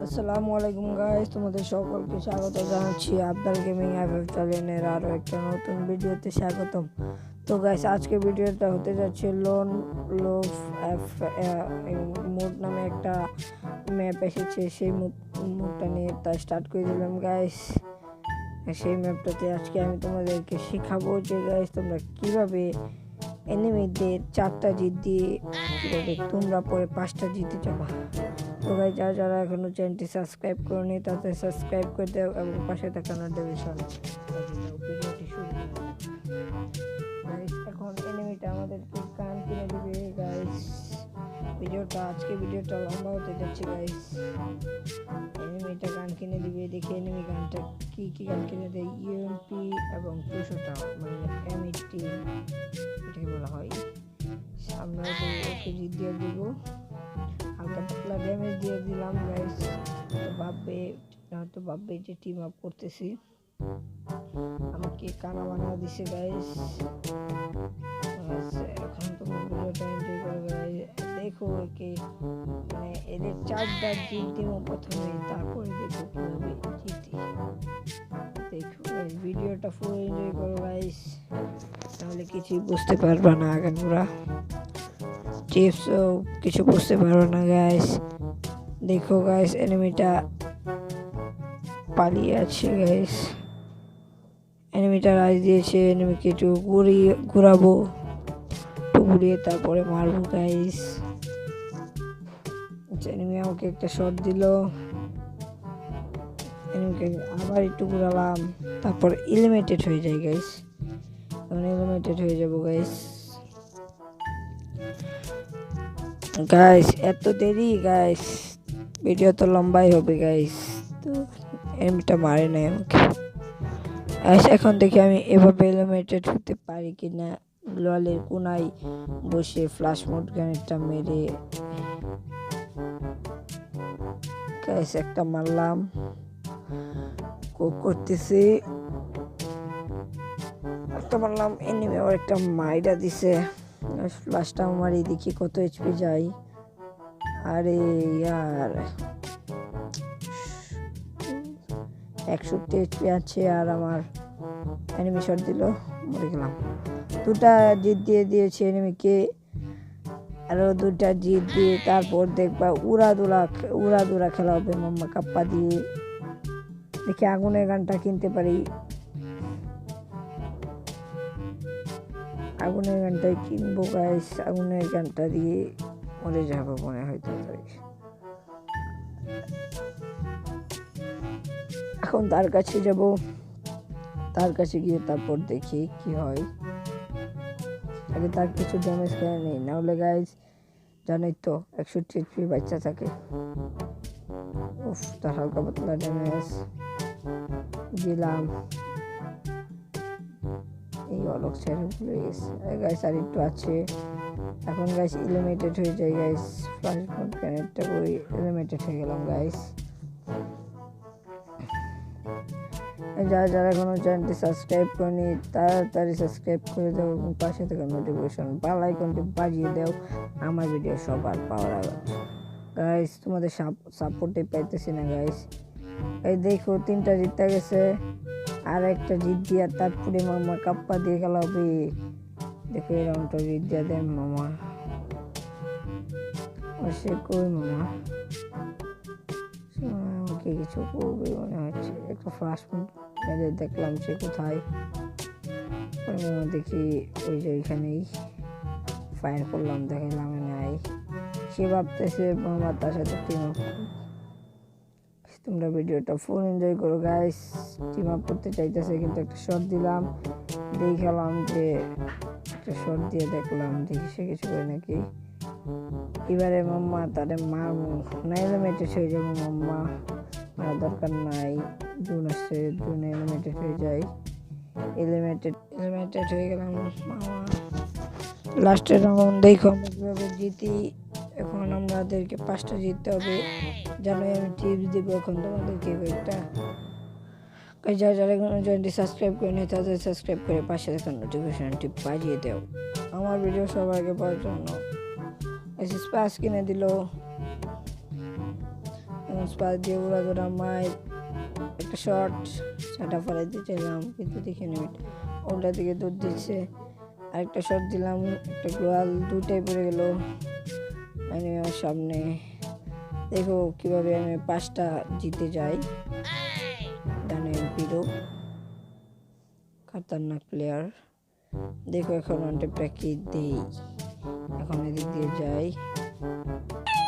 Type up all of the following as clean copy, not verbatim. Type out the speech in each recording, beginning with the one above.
আসসালামু আলাইকুম গাইস, তোমাদের সকলকে স্বাগত জানাচ্ছি আবদাল গেমিং এফএফ চ্যানেলের আরও একটা নতুন ভিডিওতে স্বাগতম। তো গাইস, আজকে ভিডিওটা হতে যাচ্ছে লোন লোফ এফ মোড নামে একটা ম্যাপ এসেছে। সেই মোডটা নিয়ে তাই স্টার্ট করে দিলাম গাইস। সেই ম্যাপটাতে আজকে আমি তোমাদেরকে শেখাবো যে গাইস তোমরা কীভাবে এনিমিদের 4টা জিত দিয়ে কীভাবে তোমরা পরে 5টা জিতে যাবা। তো ভাই যারা এখনো চ্যানেলটি সাবস্ক্রাইব করেনি তাদের সাবস্ক্রাইব করে দাও এবং পাশে থাকা নোটিফিকেশন ভিডিওটি শুরু গাইস। এখন এনিমিটা আমাদেরকে কান কিনে দিবে গাইস। ভিডিওটা লম্বা হতে যাচ্ছে গাইস। এনিমিটা গান কিনে দিবে, দেখে এনিমি গানটা কি গান কিনে দেয়, ইউএমপি এবং 200টা মানে M80 এটাকে বলা হয়। আমরা ওকে জিত দিয়ে দিব, হালকা পাতলা ড্যামেজ দিয়ে দিলাম গাইস। তো ভাববে যে টিম আপ করতেছি, আমাকে কানা বানা দিছে গাইস। এখন তোমরা ভিডিওটা এনজয় করো গাইস। দেখো একে মানে এদের 4টা জিত দিব প্রথমে, তারপরে দেখো কিভাবে জিতি। দেখো গাইস, ভিডিওটা ফুল এনজয় করো গাইস, তাহলে কিছুই বুঝতে পারবা না আগানোরা টিপসও কিছু বুঝতে পারো না গাইস। দেখো গাইস, এনিমিটা পালিয়ে আছে গাইস। এনিমিটা রাজ দিয়েছে, এনিমিকে একটু ঘুরাবো, ঘুরিয়ে তারপরে মারবো গাইস। এনিমি আমাকে একটা শট দিল, এনিমিকে আবার একটু ঘুরালাম, তারপর এলিমিনেটেড হয়ে যায় গাইস। এলিমিনেটেড হয়ে যাবো গাইস। এত দেরি গাইস, ভিডিও তো লম্বাই হবে গাইস। তো এমটা মারে নাই আমাকে গাইস। এখন দেখি আমি এভাবে এলিমিনেটেড হতে পারি কিনা। গ্লোয়ালের কোনায় বসে ফ্ল্যাশ মোড গ্রেনেডটা মেরে গাইস একটা মারলাম, করতেছি একটা মারলাম, এনিমি আবার একটা মাইরা দিছে। ফ্ল্যাশটা মারি, দেখি কত এইচপি যাই। আরে ইয়ার 61 এইচপি আছে, আর আমার এনিমি শট দিল, মরে গেলাম। 2টা জিত দিয়ে দিয়েছে এনিমিকে, আরো 2টা জিত দিয়ে তারপর দেখবা উড়াদুরা খেলা হবে মাম্মা কাপ্পা দিয়ে। দেখি আগুনের গানটা কিনতে পারি, আগুনের গানটাই কিনবো গাইস। আগুনের গানটা দিয়ে মরে যাবো মনে হয় তাড়াতাড়ি। এখন তার কাছে যাব, তার কাছে গিয়ে তারপর দেখি কি হয়। আগে তার কিছু ড্যামেজ খেয়ে নেই, নাহলে গাইস জানোই তো 61 এইচপি বাচ্চা থাকে। উফ, তার হালকা পাতলা ড্যামেজ দিলাম। এই অলক ছেড়ে ভুলে গেছে গাইস, আর একটু আছে। এখন গাইস এলিমিনেটেড হয়ে যায় গাইস। ফ্ল্যাশ মোড গ্রেনেডটা করে এলিমিনেটেড হয়ে গেলাম গাইস। যারা এখনো চ্যানেলটি সাবস্ক্রাইব করেনি তাড়াতাড়ি সাবস্ক্রাইব করে দাও এবং পাশে থাকা নোটিফিকেশন বেল আইকনটি বাজিয়ে দাও আমার ভিডিও সবার পাওয়ার আগে গাইস। তোমাদের সাপোর্টে পাইতেছি না গাইস। এই দেখো 3টা জিতে গেছে, আর একটা জিত দিয়া তারপরে মামা কাপ্পা দিয়ে গেল হবে। দেখো এই রাউন্ডটা জিত দিয়া দেন মামা। সে কই মামা, আমাকে কিছু করবে মনে হচ্ছে। একটা ফাস্ট মেরে দেখলাম সে কোথায়, মামা দেখি ওই যে ওইখানেই ফায়ার করলাম, দেখালাম নাই। সে ভাবতেছে মামা তার সাথে টিম আপ। তোমরা ভিডিওটা ফুল এনজয় করো গাইস। টিম আপ করতে চাইতেছে কিন্তু একটা শট দিলাম, দেখালাম যে একটা শট দিয়ে দেখলাম, দেখি সে কিছু করে নাকি। এবারে মাম্মা তারে মারবো, না এলিমিনেটেড হয়ে যাবো মাম্মা, মারা দরকার নাই। জুন আসছে, জুনে এলিমিনেটেড হয়ে যায়। এলিমিনেটেড হয়ে গেলাম মামা। লাস্টের রাউন্ড দেখো আমরা কীভাবে জিতি। এখন আমাদেরকে 5টা জিততে হবে, জানোই আমি টিপস দিব এখন তোমাদেরকে কয়েকটা। যারা চ্যানেলটি সাবস্ক্রাইব করে নেই তাদের সাবস্ক্রাইব করে পাশে থাকা নোটিফিকেশনটি বাজিয়ে দাও আমার ভিডিও সবার আগে পাওয়ার জন্য। স্পাস কিনে দিল, পাস দিয়ে উড়াধরা মাইর একটা শট সেটা ফেলাইতে চাইলাম, কিন্তু দেখে নেবেন উল্টা দিকে দৌড় দিচ্ছে। আরেকটা শট দিলাম, একটা গোয়াল দুইটাই পড়ে গেল আমার সামনে। দেখো কিভাবে আমি 5টা জিতে যাই। ডানের পিরো খতরনাক প্লেয়ার। দেখো এখন অনটেপটা কি দেই, এখন এদিক দিয়ে যাই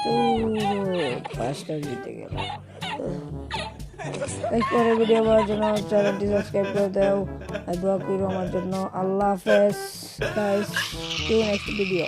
তো 5টা জিতে গেল। পরের ভিডিও পাওয়ার জন্য চ্যানেলটি সাবস্ক্রাইব করে দাও আর দোয়া করো আমার জন্য। আল্লাহ হাফেজ guys, see you next video.